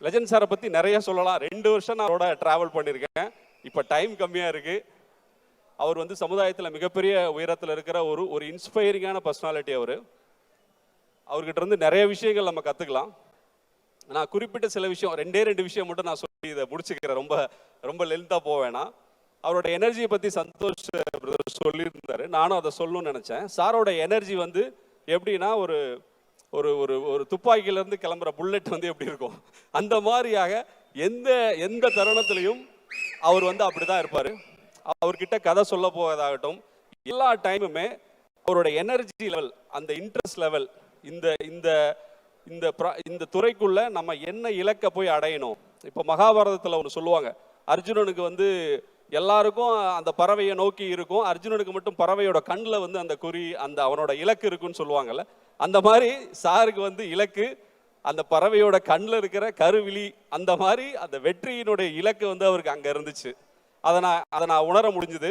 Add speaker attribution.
Speaker 1: Legend சாரை பற்றி நிறைய சொல்லலாம். 2 வருஷம் நான் அவரோட ட்ராவல் பண்ணியிருக்கேன். இப்போ டைம் கம்மியாக இருக்குது. அவர் வந்து சமுதாயத்தில் மிகப்பெரிய உயரத்தில் இருக்கிற ஒரு இன்ஸ்பைரிங்கான பர்சனாலிட்டி. அவர்கிட்ட இருந்து நிறைய விஷயங்கள் நம்ம கற்றுக்கலாம். நான் குறிப்பிட்ட சில விஷயம், 2 விஷயம் மட்டும் நான் சொல்லி இதை முடிச்சுக்கிறேன். ரொம்ப ரொம்ப லென்த்தாக போவேனா. அவரோட எனர்ஜியை பற்றி சந்தோஷ் சொல்லியிருந்தாரு. நானும் அதை சொல்லணும்னு நினச்சேன். சாரோட எனர்ஜி வந்து எப்படின்னா, ஒரு ஒரு ஒரு ஒரு துப்பாக்கியிலேருந்து கிளம்புற புல்லட் வந்து எப்படி இருக்கும், அந்த மாதிரியாக எந்த தருணத்திலையும் அவர் வந்து அப்படி தான் இருப்பார். அவர்கிட்ட கதை சொல்ல போவதாகட்டும், எல்லா டைமுமே அவரோட எனர்ஜி லெவல், அந்த இன்ட்ரெஸ்ட் லெவல், இந்த இந்த இந்த இந்த துறைக்குள்ள நம்ம என்ன இலக்க போய் அடையணும். இப்போ மகாபாரதத்தில் ஒன்று சொல்லுவாங்க, அர்ஜுனனுக்கு வந்து எல்லாருக்கும் அந்த பறவையை நோக்கி இருக்கும், அர்ஜுனனுக்கு மட்டும் பறவையோட கண்ணில் வந்து அந்த குறி, அந்த அவனோட இலக்கு இருக்குன்னு சொல்லுவாங்கல்ல. அந்த மாதிரி சாருக்கு வந்து இலக்கு அந்த பறவையோட கண்ணில் இருக்கிற கருவிழி. அந்த மாதிரி அந்த வெற்றியினுடைய இலக்கு வந்து அவருக்கு அங்கே இருந்துச்சு. அதை நான் உணர முடிஞ்சுது.